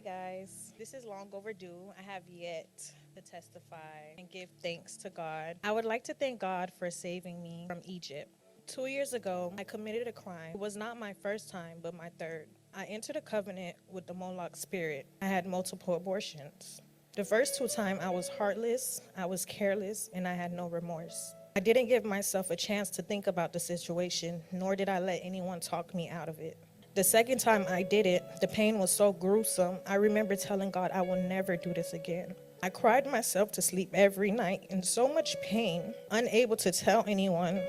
Hi, guys. This is long overdue. I have yet to testify and give thanks to God. I would like to thank God for saving me from Egypt. 2 years ago, I committed a crime. It was not my first time, but my third. I entered a covenant with the Moloch spirit. I had multiple abortions. The first two times, I was heartless, I was careless, and I had no remorse. I didn't give myself a chance to think about the situation, nor did I let anyone talk me out of it. The second time I did it, the pain was so gruesome, I remember telling God I will never do this again. I cried myself to sleep every night in so much pain, unable to tell anyone,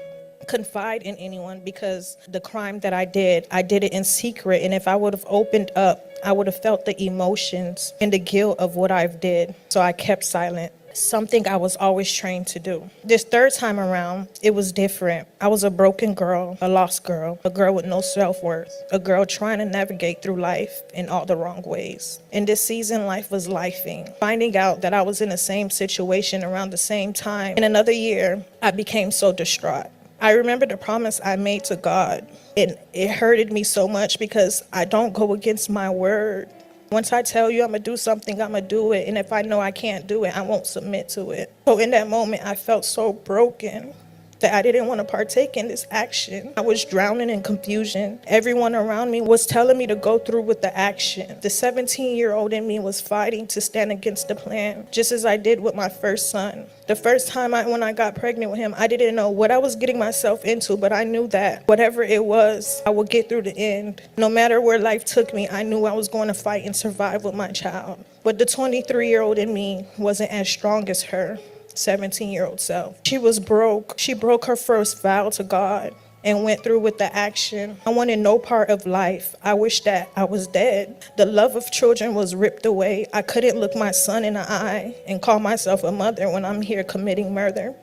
confide in anyone, because the crime that I did it in secret, and if I would have opened up, I would have felt the emotions and the guilt of what I've did. So I kept silent. Something I was always trained to do. This third time around, it was different. I was a broken girl, a lost girl, a girl with no self-worth, a girl trying to navigate through life in all the wrong ways. In this season, life was lifing. Finding out that I was in the same situation around the same time, in another year, I became so distraught. I remember the promise I made to God, and it hurted me so much because I don't go against my word. Once I tell you I'm going to do something, I'm going to do it. And if I know I can't do it, I won't submit to it. So in that moment, I felt so broken that I didn't want to partake in this action. I was drowning in confusion. Everyone around me was telling me to go through with the action. The 17-year-old in me was fighting to stand against the plan, just as I did with my first son. The first time when I got pregnant with him, I didn't know what I was getting myself into, but I knew that whatever it was, I would get through the end. No matter where life took me, I knew I was going to fight and survive with my child. But the 23-year-old in me wasn't as strong as her 17-year-old self. She was broke. She broke her first vow to God and went through with the action. I wanted no part of life. I wished that I was dead. The love of children was ripped away. I couldn't look my son in the eye and call myself a mother when I'm here committing murder.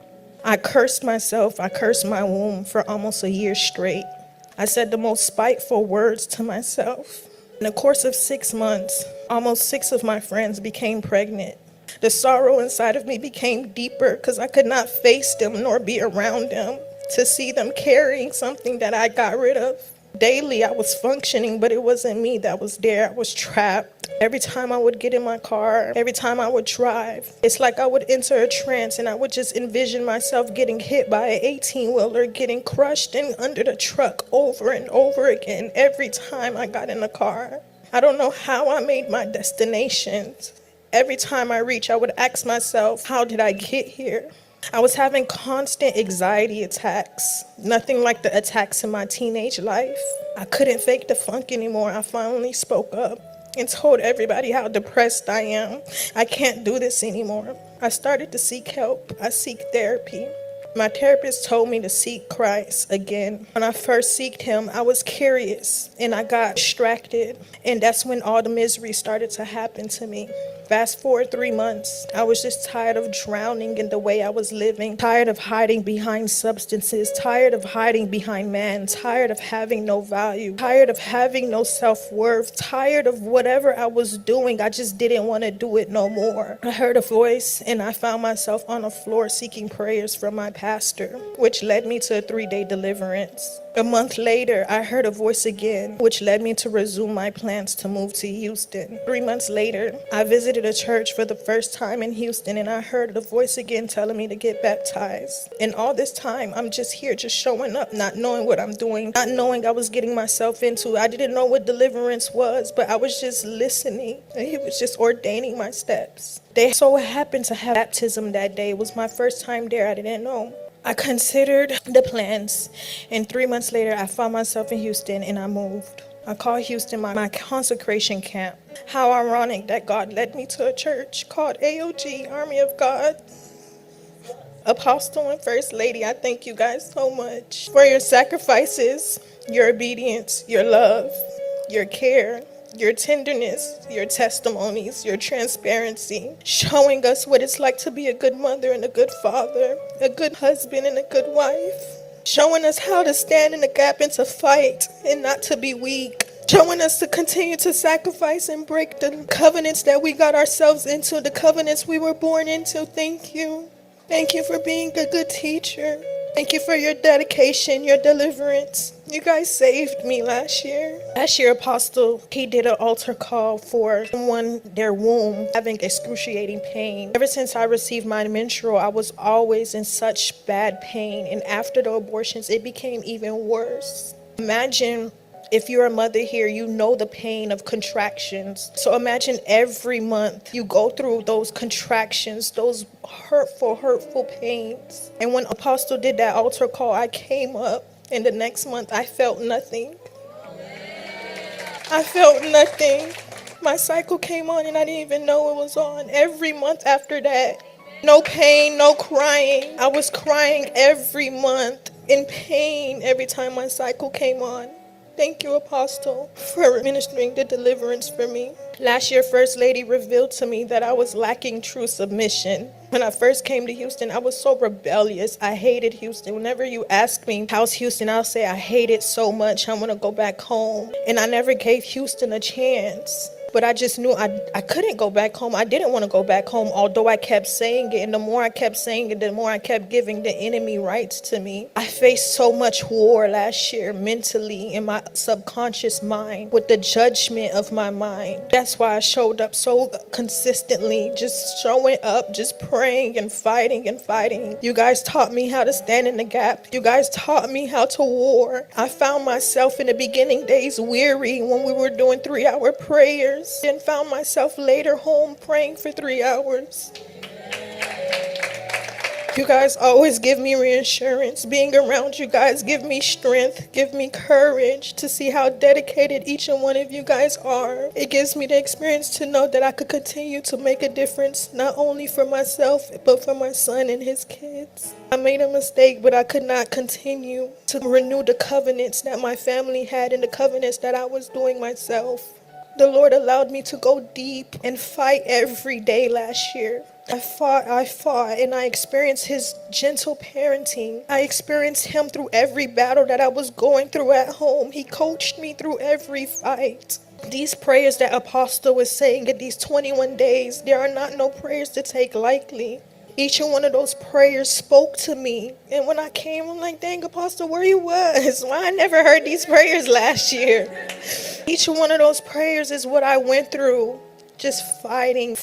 I cursed myself. I cursed my womb for almost a year straight. I said the most spiteful words to myself. In the course of 6 months, almost 6 of my friends became pregnant. The sorrow inside of me became deeper because I could not face them nor be around them, to see them carrying something that I got rid of. Daily, I was functioning, but it wasn't me that was there. I was trapped. Every time I would get in my car, every time I would drive, it's like I would enter a trance and I would just envision myself getting hit by an 18-wheeler, getting crushed in under the truck over and over again every time I got in the car. I don't know how I made my destinations. Every time I reach, I would ask myself, how did I get here? I was having constant anxiety attacks, nothing like the attacks in my teenage life. I couldn't fake the funk anymore. I finally spoke up and told everybody how depressed I am. I can't do this anymore. I started to seek help. I seek therapy. My therapist told me to seek Christ again. When I first sought him, I was curious and I got distracted. And that's when all the misery started to happen to me. Fast forward 3 months, I was just tired of drowning in the way I was living, tired of hiding behind substances, tired of hiding behind man, tired of having no value, tired of having no self-worth, tired of whatever I was doing. I just didn't want to do it no more. I heard a voice and I found myself on the floor seeking prayers from my pastor, which led me to a 3-day deliverance. A month later, I heard a voice again, which led me to resume my plans to move to Houston. 3 months later, I visited a church for the first time in Houston, and I heard the voice again telling me to get baptized. And all this time, I'm just here, just showing up, not knowing what I'm doing, not knowing I was getting myself into. I didn't know what deliverance was, but I was just listening, and he was just ordaining my steps. They so happened to have baptism that day. It was my first time there. I didn't know. I considered the plans, and 3 months later, I found myself in Houston, and I moved. I call Houston my consecration camp. How ironic that God led me to a church called AOG, Army of God. Apostle and First Lady, I thank you guys so much for your sacrifices, your obedience, your love, your care, your tenderness, your testimonies, your transparency, showing us what it's like to be a good mother and a good father, a good husband and a good wife, showing us how to stand in the gap and to fight and not to be weak, showing us to continue to sacrifice and break the covenants that we got ourselves into, the covenants we were born into. Thank you. Thank you for being a good teacher. Thank you for your dedication, your deliverance. You guys saved me last year. Last year, Apostle, he did an altar call for someone, their womb, having excruciating pain. Ever since I received my menstrual, I was always in such bad pain. And after the abortions, it became even worse. Imagine if you're a mother here, you know the pain of contractions. So imagine every month you go through those contractions, those hurtful pains. And when Apostle did that altar call, I came up, and the next month I felt nothing. I felt nothing. My cycle came on and I didn't even know it was on. Every month after that, no pain, no crying. I was crying every month in pain every time my cycle came on. Thank you, Apostle, for ministering the deliverance for me. Last year, First Lady revealed to me that I was lacking true submission. When I first came to Houston, I was so rebellious. I hated Houston. Whenever you ask me, how's Houston, I'll say I hate it so much. I want to go back home. And I never gave Houston a chance. But I just knew I couldn't go back home. I didn't want to go back home, although I kept saying it. And the more I kept saying it, the more I kept giving the enemy rights to me. I faced so much war last year mentally in my subconscious mind with the judgment of my mind. That's why I showed up so consistently, just showing up, just praying and fighting and fighting. You guys taught me how to stand in the gap. You guys taught me how to war. I found myself in the beginning days weary when we were doing 3-hour prayers. And found myself later home praying for 3 hours. You guys always give me reassurance. Being around you guys give me strength, give me courage to see how dedicated each and one of you guys are. It gives me the experience to know that I could continue to make a difference, not only for myself, but for my son and his kids. I made a mistake, but I could not continue to renew the covenants that my family had and the covenants that I was doing myself. The Lord allowed me to go deep and fight every day last year. I fought, and I experienced his gentle parenting. I experienced him through every battle that I was going through at home. He coached me through every fight. These prayers that Apostle was saying in these 21 days, there are not no prayers to take lightly. Each and one of those prayers spoke to me. And when I came, I'm like, dang, Apostle, where you was? Why I never heard these prayers last year? Each one of those prayers is what I went through. Just fighting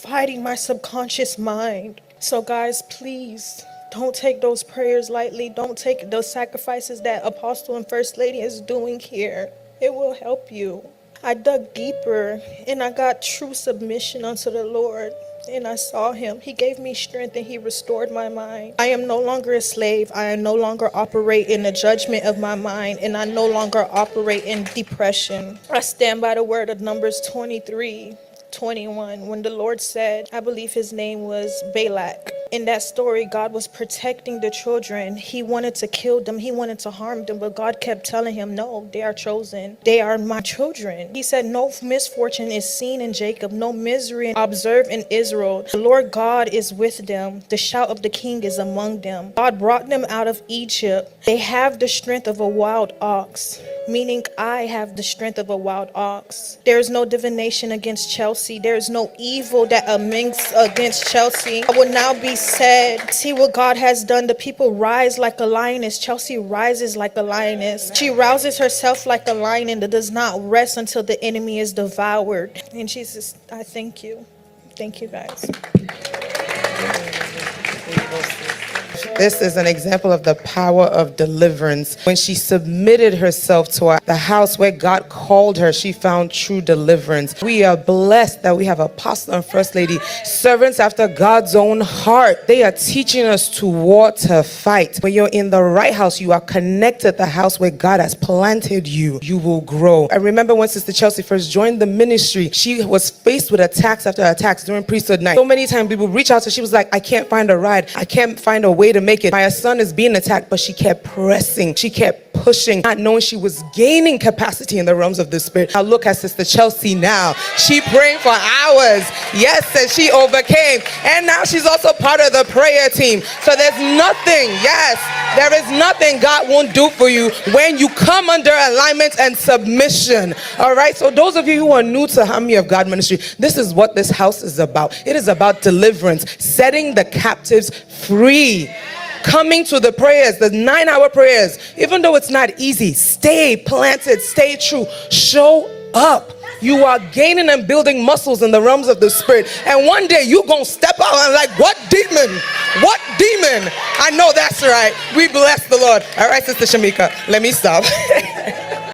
my subconscious mind. So guys, please don't take those prayers lightly. Don't take those sacrifices that Apostle and First Lady is doing here. It will help you. I dug deeper and I got true submission unto the Lord. And I saw him. He gave me strength and he restored my mind. I am no longer a slave. I no longer operate in the judgment of my mind, and I no longer operate in depression. I stand by the word of Numbers 23:21, when the Lord said, I believe his name was Balak. In that story, God was protecting the children. He wanted to kill them. He wanted to harm them, but God kept telling him, no, they are chosen. They are my children. He said, no misfortune is seen in Jacob, no misery observed in Israel. The Lord God is with them. The shout of the king is among them. God brought them out of Egypt. They have the strength of a wild ox, meaning I have the strength of a wild ox. There is no divination against Chelsea. There is no evil that amongst against Chelsea. I will now be said, see what God has done. The people rise like a lioness. Chelsea rises like a lioness. She rouses herself like a lion and does not rest until the enemy is devoured. And Jesus, I thank you. Thank you, guys. This is an example of the power of deliverance. When she submitted herself to the house where God called her, she found true deliverance. We are blessed that we have Apostle and First Lady, servants after God's own heart. They are teaching us to war, to fight. When you're in the right house, you are connected to the house where God has planted you. You will grow. I remember when Sister Chelsea first joined the ministry, she was faced with attacks after attacks during priesthood night. So many times people reach out to her, she was like, I can't find a ride. I can't find a way to make it. My son is being attacked, but she kept pressing. She kept pushing, not knowing she was gaining capacity in the realms of the spirit. Now look at Sister Chelsea now. She praying for hours. Yes, and she overcame. And now she's also part of the prayer team. So there's nothing, yes, there is nothing God won't do for you when you come under alignment and submission. All right, so those of you who are new to Army of God ministry, this is what this house is about. It is about deliverance, setting the captives free. coming to the prayers, the 9-hour prayers, even though it's not easy, stay planted, stay true, show up. You are gaining and building muscles in the realms of the spirit. And one day you're going to step out and like, what demon? What demon? I know that's right. We bless the Lord. All right, Sister Shamika, let me stop.